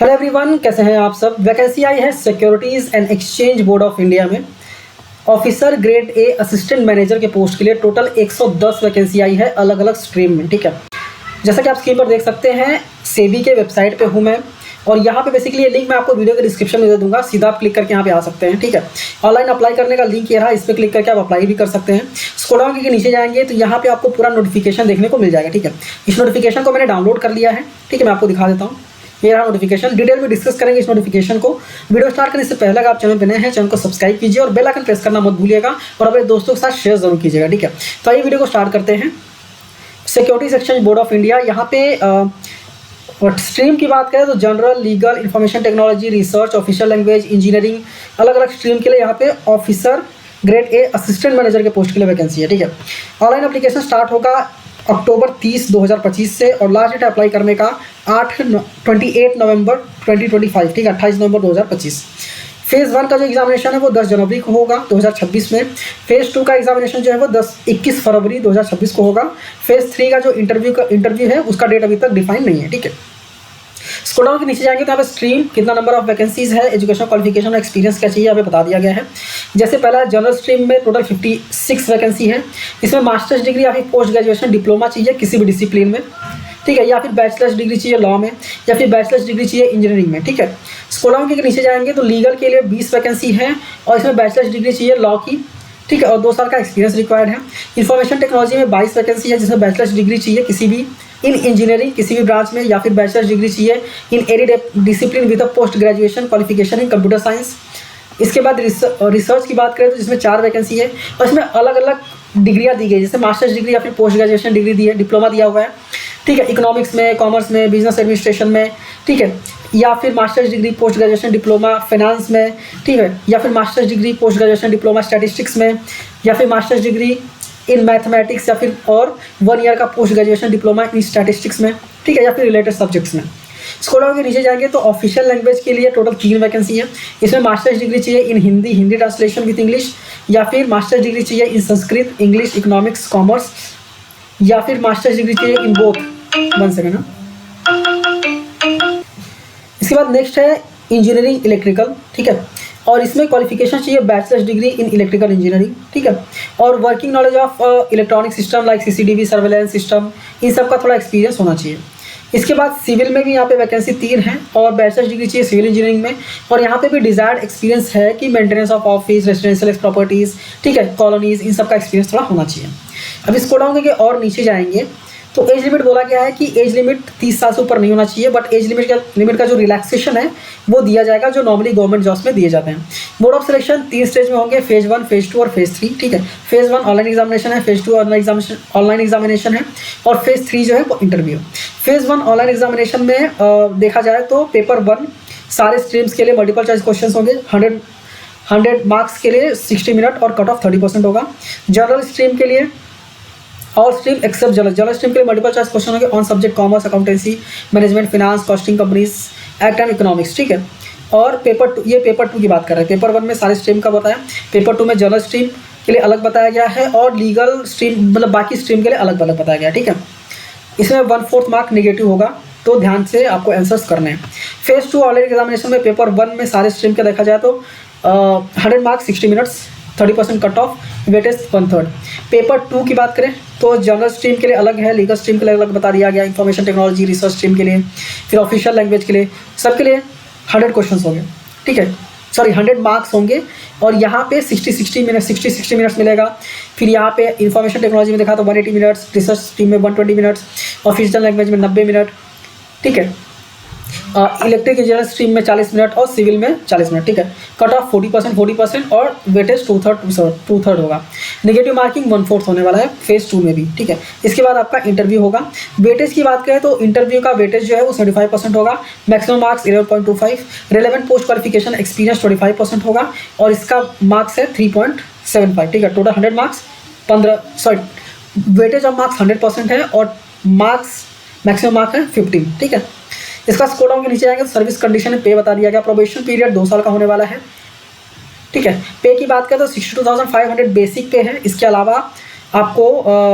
Hello everyone, कैसे हैं आप सब। वैकेंसी आई है securities and exchange board of India में officer grade A assistant manager के पोस्ट के लिए टोटल 110 वैकेंसी आई है अलग अलग स्ट्रीम में। ठीक है, जैसा कि आप स्क्रीन पर देख सकते हैं, सेबी के वेबसाइट पे हूँ मैं और यहाँ पे बेसिकली ये लिंक मैं आपको वीडियो के डिस्क्रिप्शन में दे दूंगा, सीधा आप क्लिक करके यहाँ पे आ सकते हैं। ठीक है, ऑनलाइन अप्लाई करने का लिंक ये रहा, इस पर क्लिक करके आप अप्लाई भी कर सकते हैं। स्क्रॉल डाउन करके नीचे जाएंगे तो यहाँ पे आपको पूरा नोटिफिकेशन देखने को मिल जाएगा। ठीक है, इस नोटिफिकेशन को मैंने डाउनलोड कर लिया है। ठीक है, मैं आपको दिखा देता हूँ। ये रहा नोटिफिकेशन, डिटेल में डिस्कस करेंगे इस नोटिफिकेशन को। वीडियो स्टार्ट करने से पहले अगर आप चैनल पर नए हैं, चैनल को सब्सक्राइब कीजिए और बेल आइकन प्रेस करना मत भूलिएगा और अपने दोस्तों के साथ शेयर जरूर कीजिएगा। ठीक है, तो आइए वीडियो को स्टार्ट करते हैं। Securities exchange board of India, यहाँ पे स्ट्रीम की बात करें तो general, legal, information technology, research, official language, engineering, अलग अलग स्ट्रीम के लिए यहाँ पे officer grade A assistant manager के पोस्ट के लिए वैकेंसी है। ठीक है, ऑनलाइन एप्लीकेशन स्टार्ट होगा अक्टूबर 30, 2025 से और लास्ट डेट अप्लाई करने का 28 नवंबर 2025। ठीक है, 28 नवंबर 2025। फेज़ 1 का जो एग्जामिनेशन है वो 10 जनवरी को होगा 2026 में। फेज़ 2 का एग्जामिनेशन जो है वो 21 फरवरी 2026 को होगा। फेज़ 3 का जो इंटरव्यू है उसका डेट अभी तक डिफाइन नहीं है। ठीक है, स्क्रॉल डाउन के नीचे जाएंगे तो यहाँ पे स्ट्रीम, कितना नंबर ऑफ वैकेंसीज है, एजुकेशन क्वालिफिकेशन, एक्सपीरियंस क्या चाहिए, यहाँ पे बता दिया गया है। जैसे पहला जनरल स्ट्रीम में टोटल 56 वैकेंसी है। इसमें मास्टर्स डिग्री या फिर पोस्ट ग्रेजुएशन डिप्लोमा चाहिए किसी भी डिसिप्लिन में। ठीक है, या फिर बैचलर्स डिग्री चाहिए लॉ में या फिर बैचलर्स डिग्री चाहिए इंजीनियरिंग में। ठीक है, स्क्रॉल डाउन के नीचे जाएंगे तो लीगल के लिए 20 वैकेंसी है और इसमें बैचलर्स डिग्री चाहिए लॉ की। ठीक है, और 2 साल का एक्सपीरियंस रिक्वायर्ड है। इन्फॉर्मेशन टेक्नोलॉजी में 22 वैकेंसी है जिसमें बैचलर्स डिग्री चाहिए किसी भी इन इंजीनियरिंग किसी भी ब्रांच में या फिर बैचलर्स डिग्री चाहिए in any discipline with a post graduation qualification in computer science. इसके बाद रिसर्च की बात करें तो जिसमें 4 वैकेंसी है और इसमें अलग अलग डिग्रियाँ दी गई, जैसे मास्टर्स डिग्री या फिर पोस्ट ग्रेजुएशन डिग्री दी है, डिप्लोमा दिया हुआ है। ठीक है, इकोनॉमिक्स में, कॉमर्स में, बिजनेस एडमिनिस्ट्रेशन में। ठीक है, या फिर masters degree post graduation diploma finance में। ठीक है, या फिर masters degree post graduation diploma statistics में या फिर मास्टर्स डिग्री इन मैथमेटिक्स या फिर और 1 ईयर का post graduation diploma in statistics में। ठीक है, या फिर रिलेटेड सब्जेक्ट्स में। स्क्रॉल डाउन के नीचे जाएंगे तो ऑफिशियल लैंग्वेज के लिए टोटल 3 वैकेंसी है। इसमें मास्टर्स डिग्री चाहिए इन हिंदी ट्रांसलेशन विद इंग्लिश या फिर मास्टर्स डिग्री चाहिए इन संस्कृत, इंग्लिश, इकोनॉमिक्स, कॉमर्स या फिर मास्टर्स डिग्री चाहिए इन बोथ। 1 सेकेंड ना। इसके बाद नेक्स्ट है इंजीनियरिंग इलेक्ट्रिकल। ठीक है, और इसमें क्वालिफिकेशन चाहिए bachelors degree in electrical engineering. ठीक है, और working knowledge of electronic system like CCTV, surveillance system, इन सब का थोड़ा एक्सपीरियंस होना चाहिए। इसके बाद सिविल में भी यहाँ पे वैकेंसी 3 है और बैचलर्स डिग्री चाहिए सिविल इंजीनियरिंग में और यहाँ पे भी डिजायर्ड एक्सपीरियंस है कि maintenance of office, residential properties, ठीक है, कॉलोनीज, इन सब का एक्सपीरियंस थोड़ा होना चाहिए। अब इसको डाउन करके और नीचे जाएंगे तो एज लिमिट बोला गया है कि एज लिमिट 30 साल से ऊपर नहीं होना चाहिए, बट एज लिमिट का जो रिलैक्सेशन है वो दिया जाएगा जो नॉर्मली गवर्नमेंट जॉब्स में दिए जाते हैं। मोड ऑफ सिलेक्शन 3 स्टेज में होंगे, फेज़ 1, फेज़ 2 और फेज़ 3। ठीक है, फेज़ 1 ऑनलाइन एग्जामिनेशन है, फेज़ 2 ऑनलाइन एग्जामिनेशन है और फेज़ 3 जो है वो इंटरव्यू। फेज़ 1 ऑनलाइन एग्जामिनेशन में देखा जाए तो पेपर 1 सारे स्ट्रीम्स के लिए मल्टीपल चॉइस क्वेश्चन होंगे। 100 मार्क्स के लिए 60 मिनट और कट ऑफ 30% होगा। जनरल स्ट्रीम के लिए all stream except general stream के लिए मल्टीपल चॉइस क्वेश्चन होंगे on subject commerce, accountancy, management, finance, costing, companies, act and economics. ठीक है, और पेपर 2 की बात कर रहे हैं। पेपर 1 में सारे स्ट्रीम का बताया, पेपर 2 में जनरल स्ट्रीम के लिए अलग बताया गया है और लीगल स्ट्रीम मतलब बाकी स्ट्रीम के लिए अलग अलग बताया गया। ठीक है, इसमें 1/4 मार्क नेगेटिव होगा, तो ध्यान से आपको आंसर्स करने हैं। फेज़ 2 ऑनलाइन एग्जामिनेशन में पेपर 1 में सारे स्ट्रीम का देखा जाए तो 100 marks 60 minutes, 30% cut off, weightage 1/3। Paper 2 की बात करें तो जनरल स्ट्रीम के लिए अलग है, लीगल स्ट्रीम के लिए अलग बता दिया गया, इंफॉर्मेशन टेक्नोलॉजी, रिसर्च स्ट्रीम के लिए, फिर ऑफिशियल लैंग्वेज के लिए, सबके लिए 100 क्वेश्चन होंगे। ठीक है, 100 मार्क्स होंगे और यहाँ पे 60 मिनट्स मिलेगा। फिर यहाँ पे इंफॉर्मेशन टेक्नोलॉजी में देखा तो 180 मिनट्स, रिसर्च स्ट्रीम में 120 मिनट्स, ऑफिशियल लैंग्वेज में 90 मिनट। ठीक है, इलेक्ट्रिक इंजीनियर स्ट्रीम में 40 मिनट और सिविल में 40 मिनट। ठीक है, कट ऑफ 40% और वेटेज 2/3 होगा। नेगेटिव मार्किंग 1/4 होने वाला है फेज़ 2 में भी। ठीक है, इसके बाद आपका इंटरव्यू होगा। वेटेज की बात करें तो इंटरव्यू का वेटेज जो है वो 75% होगा, maximum marks 11.25, relevant post qualification experience 25% होगा और इसका मार्क्स है 3.75। ठीक है, total 100 marks weightage of marks 100% है और मार्क्स मैक्सिमम मार्क है 15। ठीक है, इसका स्कोर डाउन के नीचे आएंगे तो सर्विस कंडीशन में पे बता दिया गया, प्रोबेशन पीरियड 2 साल का होने वाला है। ठीक है, पे की बात करें तो 62,500 बेसिक पे है, इसके अलावा आपको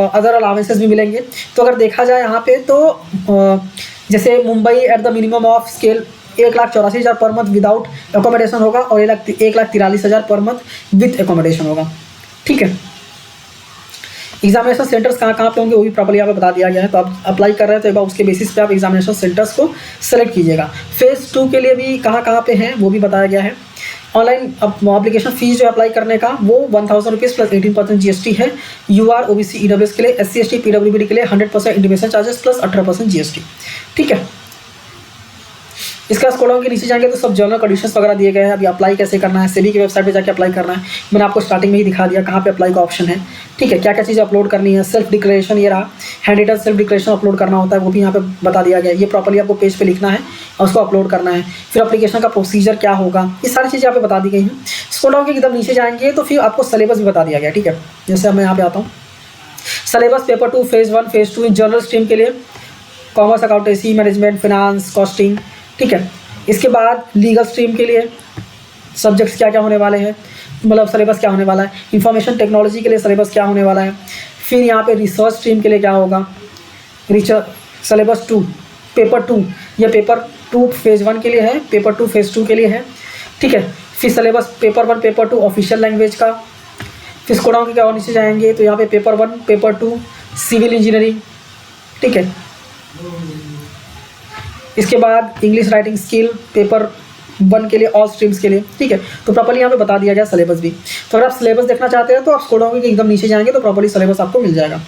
अदर अलावेंसेस भी मिलेंगे। तो अगर देखा जाए यहाँ पे तो जैसे Mumbai at the minimum of scale 1,84,000 per month without accommodation होगा और 1,43,000 पर मंथ विथ एकोमोडेशन होगा। ठीक है, एग्जामिनेशन सेंटर्स कहाँ कहाँ पे होंगे वो भी प्रॉपर्ली यहाँ पे बता दिया गया है। तो आप अप्लाई कर रहे हैं तो एक बार उसके बेसिस पे आप एग्जामिनेशन सेंटर्स को सेलेक्ट कीजिएगा। फेज़ 2 के लिए भी कहाँ कहाँ पे हैं वो भी बताया गया है। ऑनलाइन एप्लीकेशन फीस जो अप्लाई करने का वो 1,000 रुपीज़ प्लस 18% GST है। UR OBC EWS के लिए, SC ST PWBD के लिए 100% इंटीमेशन चार्जेस प्लस 18% GST। ठीक है, इसका स्क्रॉल डाउन के नीचे जाएंगे तो सब जनरल कंडीशंस वगैरह दिए गए हैं। अभी अप्लाई कैसे करना है, सेबी की वेबसाइट पे जाके अप्लाई करना है। मैंने आपको स्टार्टिंग में ही दिखा दिया कहाँ पे अप्लाई का ऑप्शन है। ठीक है, क्या क्या चीज़ें अपलोड करनी है, सेल्फ डिक्लेरेशन ये रहा, handwritten self declaration upload करना होता है वो भी यहाँ पे बता दिया गया है। ये प्रॉपर्ली आपको पेज पे लिखना है और उसको अपलोड करना है। फिर एप्लीकेशन का प्रोसीजर क्या होगा, ये सारी चीज़ें यहाँ पे बता दी गई हैं। स्क्रॉल डाउन के एकदम नीचे जाएंगे तो फिर आपको सिलेबस भी बता दिया गया। ठीक है, जैसे मैं यहाँ पे आता हूँ, syllabus paper 2 phase 1 phase 2 in general stream के लिए commerce, accountancy, management, finance, costing. ठीक है, इसके बाद लीगल स्ट्रीम के लिए सब्जेक्ट्स क्या क्या होने वाले हैं, मतलब सिलेबस क्या होने वाला है। इंफॉर्मेशन टेक्नोलॉजी के लिए सिलेबस क्या होने वाला है। फिर यहाँ पे रिसर्च स्ट्रीम के लिए क्या होगा, रिसर्च सिलेबस 2 पेपर 2, यह पेपर 2 फेज़ 1 के लिए है, पेपर 2 फेज़ 2 के लिए है। ठीक है, फिर syllabus paper 1 paper 2 official language का। फिर स्क्रॉल डाउन के क्या और नीचे जाएंगे तो यहाँ पे पेपर 1 पेपर 2 सिविल इंजीनियरिंग। ठीक है, इसके बाद इंग्लिश राइटिंग स्किल पेपर 1 के लिए ऑल स्ट्रीम्स के लिए। ठीक है, तो प्रॉपर्ली यहाँ पे बता दिया गया सिलेबस भी। तो अगर आप सिलेबस देखना चाहते हैं तो आप स्क्रॉल डाउन के एकदम नीचे जाएंगे तो प्रॉपर्ली सिलेबस आपको मिल जाएगा।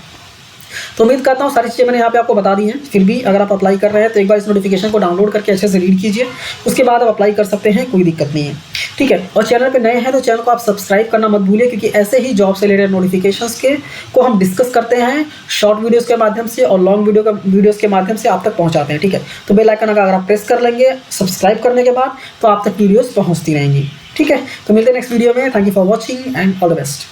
तो उम्मीद करता हूँ सारी चीज़ें मैंने यहाँ पे आपको बता दी हैं। फिर भी अगर आप अप्लाई कर रहे हैं तो एक बार इस नोटिफिकेशन को डाउनलोड करके अच्छे से रीड कीजिए, उसके बाद आप अप्लाई कर सकते हैं, कोई दिक्कत नहीं है। ठीक है, और चैनल पे नए हैं तो चैनल को आप सब्सक्राइब करना मत भूलिए, क्योंकि ऐसे ही जॉब से रिलेटेड नोटिफिकेशंस के को हम डिस्कस करते हैं शॉर्ट वीडियोस के माध्यम से और लॉन्ग वीडियोस के माध्यम से आप तक पहुंचाते हैं। ठीक है, तो बेल आइकन अगर आप प्रेस कर लेंगे सब्सक्राइब करने के बाद तो आप तक वीडियोस पहुंचती रहेंगी। ठीक है, तो मिलते हैं नेक्स्ट वीडियो में। Thank you for watching and all the best.